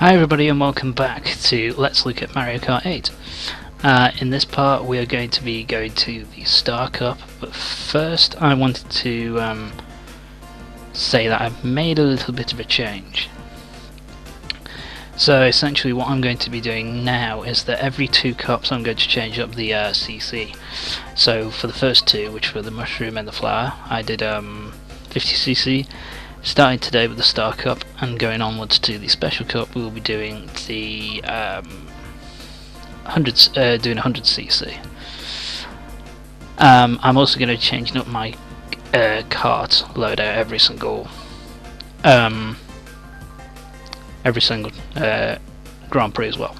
Hi everybody and welcome back to Let's Look at Mario Kart 8. In this part we are going to be going to the Star Cup, but first I wanted to say that I've made a little bit of a change. So essentially what I'm going to be doing now is that every 2 cups I'm going to change up the CC. So for the first 2, which were the mushroom and the flower, I did 50cc. Starting today with the Star Cup and going onwards to the Special Cup, we will be doing the 100cc. I'm also going to be changing up my kart loadout every single Grand Prix as well.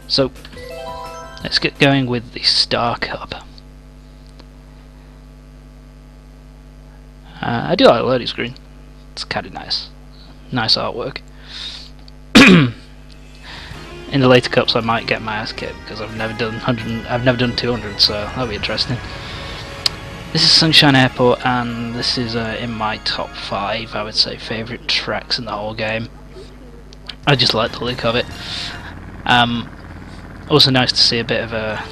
So let's get going with the Star Cup. I do like the loading screen. It's kind of nice artwork. In the later cups, I might get my ass kicked because I've never done 100. I've never done 200, so that'll be interesting. This is Sunshine Airport, and this is in my top 5, I would say, favourite tracks in the whole game. I just like the look of it. Also nice to see a bit of a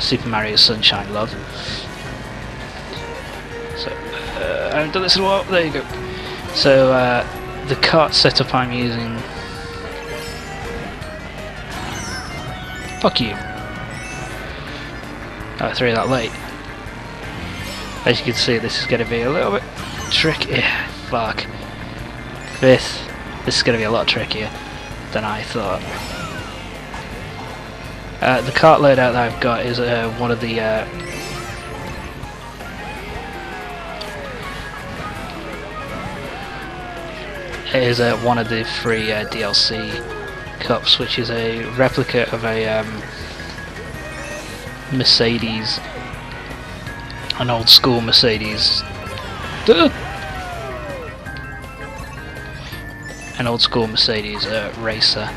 Super Mario Sunshine love. So I haven't done this in a while. There you go. So the kart setup I'm using. Fuck you. I threw that late. As you can see, this is going to be a little bit tricky. Fuck. This is going to be a lot trickier than I thought. The kart loadout that I've got is one of the one of the free DLC cups, which is a replica of a Mercedes, an old school Mercedes, racer.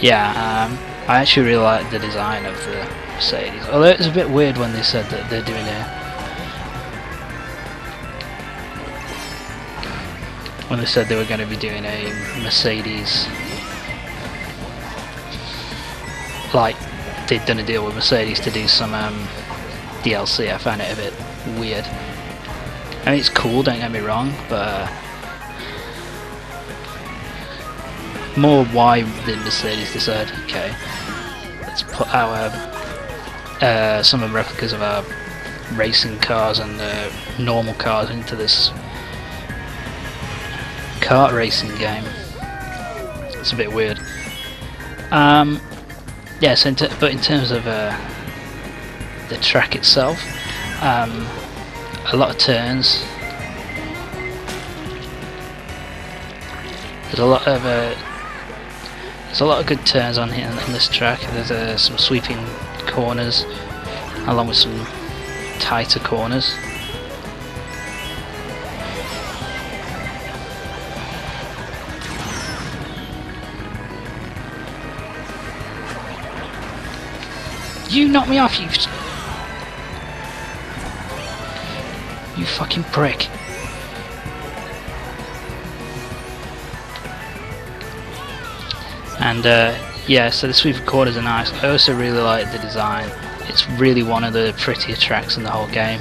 Yeah, I actually really like the design of the Mercedes, although it's a bit weird when they said that they're doing when they said they were going to be doing a Mercedes, like they'd done a deal with Mercedes to do some DLC. I found it a bit weird. I mean, it's cool, don't get me wrong, but more why did Mercedes decide, okay, let's put our some of the replicas of our racing cars and normal cars into this kart racing game. It's a bit weird. Yeah, so but in terms of the track itself, a lot of turns. There's a lot of good turns on here on this track. There's some sweeping corners, along with some tighter corners. You knocked me off, you fucking prick. And yeah, so the sweeping corners are nice. I also really like the design. It's really one of the prettier tracks in the whole game,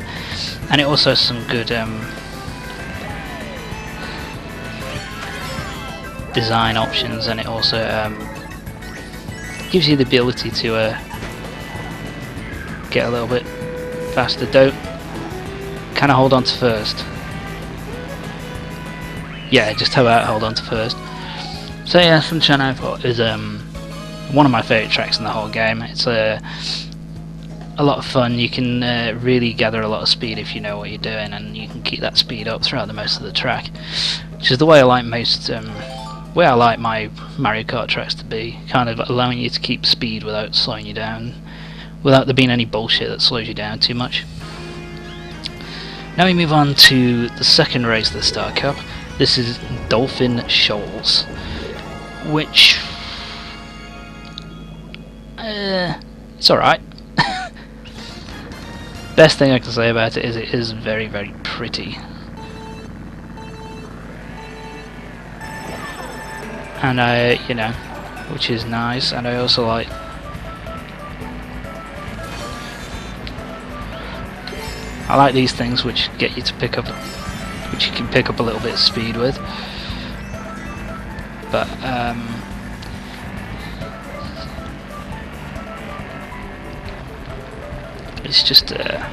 and it also has some good design options, and it also gives you the ability to get a little bit faster. Don't kind of hold on to first. Yeah, just how about hold on to first. So yeah, Sunshine Airport is one of my favourite tracks in the whole game. It's a lot of fun. You can really gather a lot of speed if you know what you're doing, and you can keep that speed up throughout the most of the track, which is the way I like my Mario Kart tracks to be, kind of allowing you to keep speed without slowing you down, without there being any bullshit that slows you down too much. Now we move on to the second race of the Star Cup. This is Dolphin Shoals, which it's alright. Best thing I can say about it is very, very pretty. And you know, which is nice, and I also like these things which get you to pick up, which you can pick up a little bit of speed with. But it's just and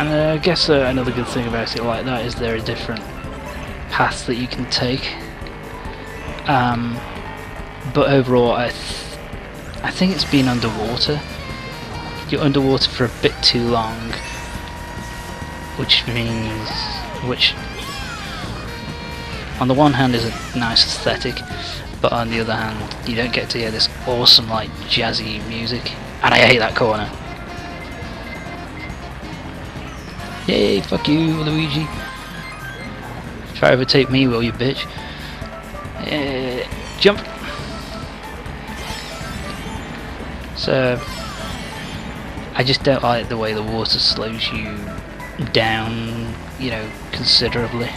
I guess another good thing about it like that is there are different paths that you can take. But overall, I think it's been underwater. You're underwater for a bit too long, which means, on the one hand is a nice aesthetic, but on the other hand you don't get to hear this awesome like jazzy music, and I hate that corner. Yay, fuck you, Luigi. Try to overtake me, will you, bitch? Jump! So, I just don't like the way the water slows you down, you know, considerably.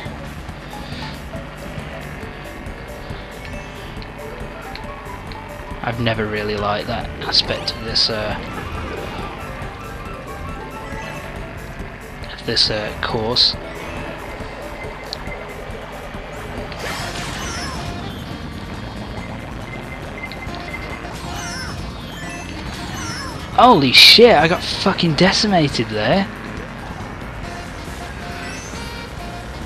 I've never really liked that aspect of this course. Holy shit, I got fucking decimated there.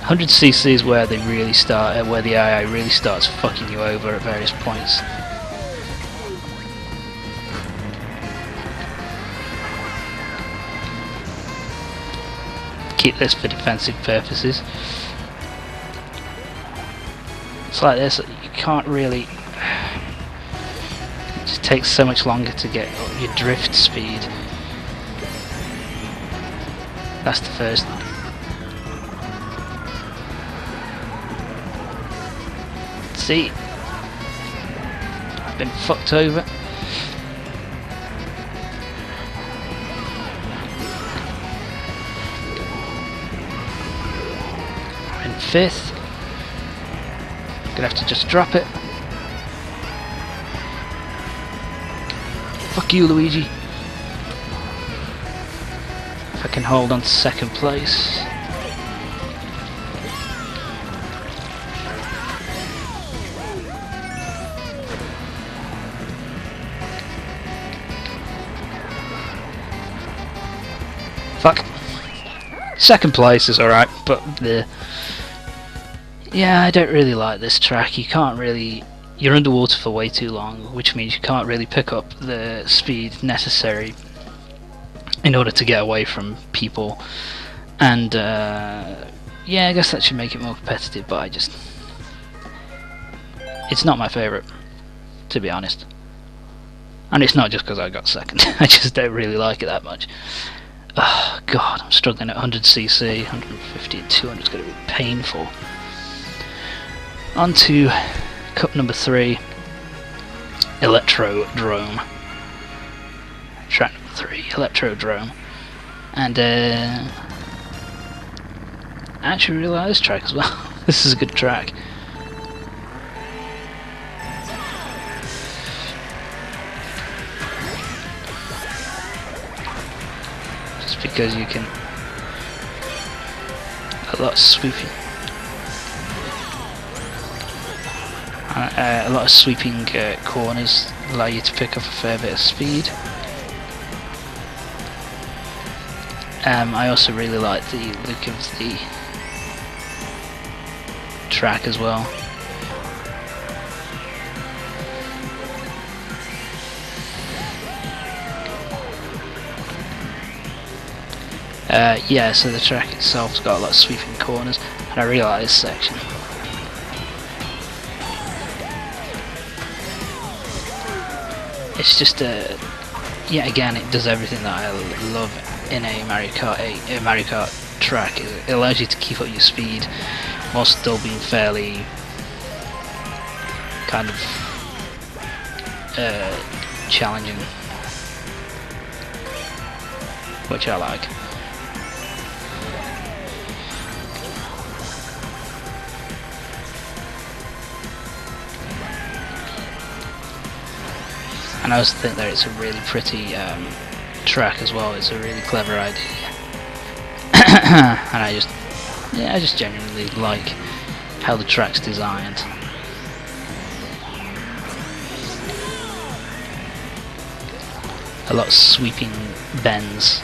100cc is where they really start, where the AI really starts fucking you over at various points. Keep this for defensive purposes. It's like this, you can't really... It just takes so much longer to get your drift speed. That's the first. See? I've been fucked over. I'm in 5th. Gonna have to just drop it. Fuck you, Luigi. If I can hold on to 2nd place. Fuck. 2nd place is alright, but yeah, I don't really like this track. You can't really... You're underwater for way too long, which means you can't really pick up the speed necessary in order to get away from people. And yeah, I guess that should make it more competitive, but it's not my favourite, to be honest. And it's not just because I got 2nd. I just don't really like it that much. Oh god, I'm struggling at 100cc, 150 and 200 is going to be painful. On to Cup number 3, Electrodrome. Track number 3, Electrodrome. And I actually really like this track as well. This is a good track. Just because you can... a lot of swooping. A lot of sweeping corners allow you to pick up a fair bit of speed. I also really like the look of the track as well. Yeah, so the track itself's got a lot of sweeping corners, and I really like this section. It's just yet again, it does everything that I love in a Mario Kart track. It allows you to keep up your speed while still being fairly kind of challenging. which I like. And I also think that it's a really pretty track as well. It's a really clever idea, and I just genuinely like how the track's designed. A lot of sweeping bends.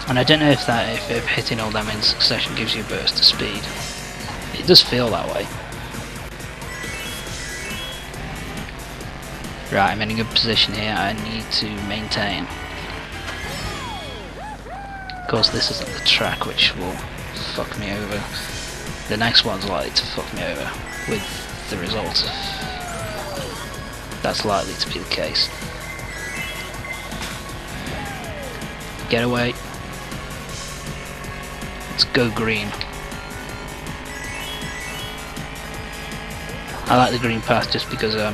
And I don't know if hitting all them in succession gives you a burst of speed. It does feel that way. Right, I'm in a good position here. I need to maintain. Of course, this isn't the track which will fuck me over. The next one's likely to fuck me over, with the result of that's likely to be the case. Get away. Let's go green. I like the green path just because a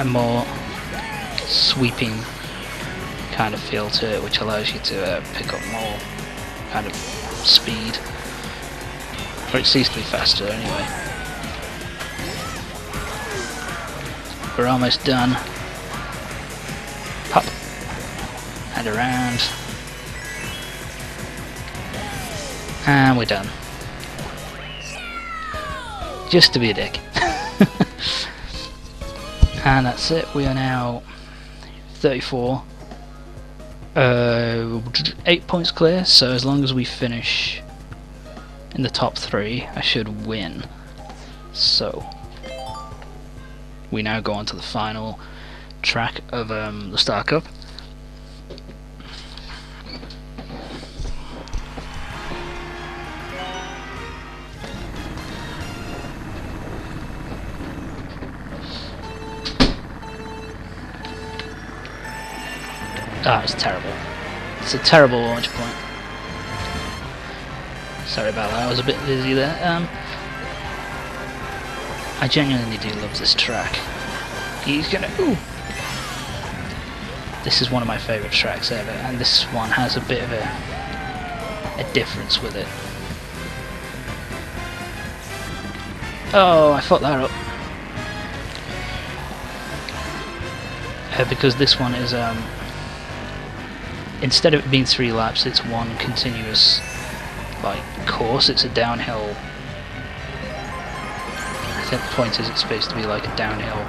more sweeping kind of feel to it, which allows you to pick up more kind of speed, or it seems to be faster anyway. We're almost done. Pop and around, and we're done. Just to be a dick. And that's it. We are now 34. 8 points clear, so as long as we finish in the top 3, I should win. So we now go on to the final track of the Star Cup. Ah, it's terrible. It's a terrible launch point. Sorry about that, I was a bit busy there. I genuinely do love this track. He's gonna... Ooh! This is one of my favourite tracks ever, and this one has a bit of a difference with it. Oh, I fucked that up. Because this one is... instead of it being 3 laps, it's one continuous like course. It's a downhill. I think the point is it's supposed to be like a downhill.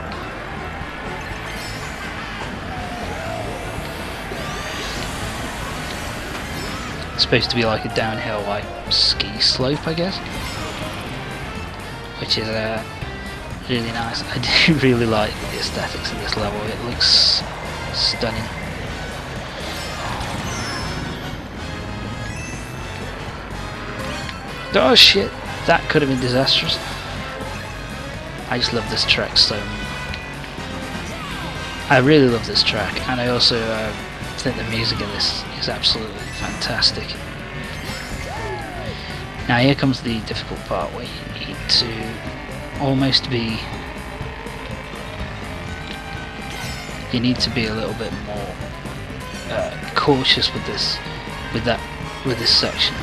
It's supposed to be like a downhill like ski slope, I guess, which is really nice. I do really like the aesthetics of this level. It looks stunning. Oh shit, that could have been disastrous. I just love this track so much. I really love this track, and I also think the music in this is absolutely fantastic. Now here comes the difficult part where you need to almost be... You need to be a little bit more cautious with this, with this section.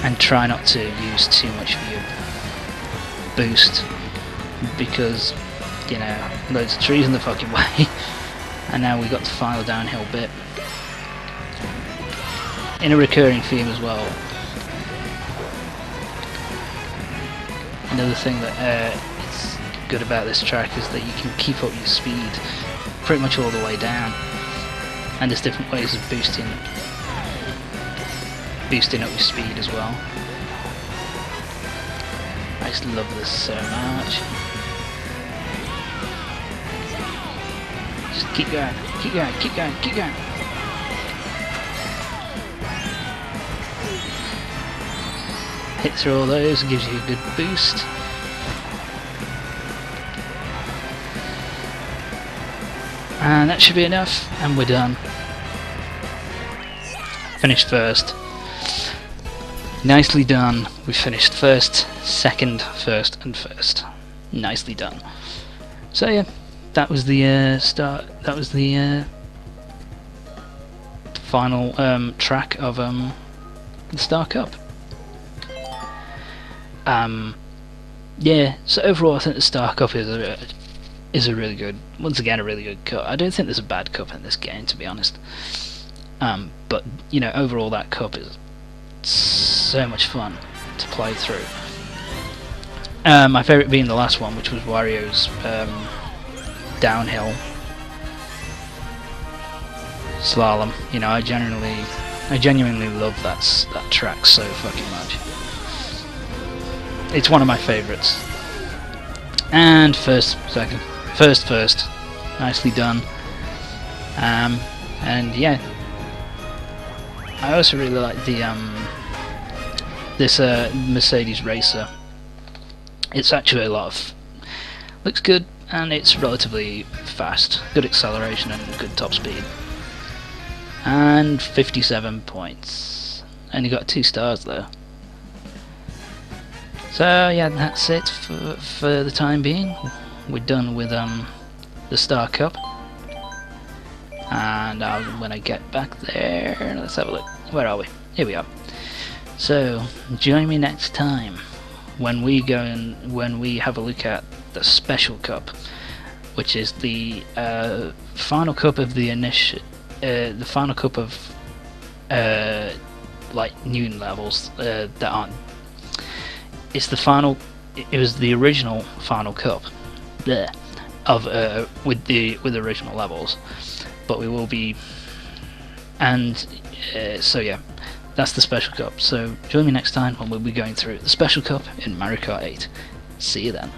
And try not to use too much of your boost, because, you know, loads of trees in the fucking way. And now we got the final downhill bit. In a recurring theme as well. Another thing that is good about this track is that you can keep up your speed pretty much all the way down. And there's different ways of boosting up your speed as well. I just love this so much. Just keep going, keep going, keep going, keep going. Hit through all those and gives you a good boost. And that should be enough, and we're done. Finished first. Nicely done. We finished first, second, first, and first. Nicely done. So yeah, that was the start. That was the final track of the Star Cup. Yeah. So overall, I think the Star Cup is a really good. Once again, a really good cup. I don't think there's a bad cup in this game, to be honest. But you know, overall, that cup is so much fun to play through. My favourite being the last one, which was Wario's downhill slalom. You know, I genuinely love that track so fucking much. It's one of my favourites. And first, nicely done. And yeah, I also really like the this Mercedes Racer. It's actually a lot of looks good, and it's relatively fast, good acceleration and good top speed. And 57 points. Only got 2 stars though. So yeah, that's it for the time being. We're done with the Star Cup. And when I get back there, let's have a look. Where are we? Here we are. So join me next time when we have a look at the Special Cup, which is the final cup of the final cup of like new levels that aren't. It's the final. It was the original final cup there of with the original levels, but we will be. And so yeah, that's the Special Cup. So join me next time when we'll be going through the Special Cup in Mario Kart 8. See you then.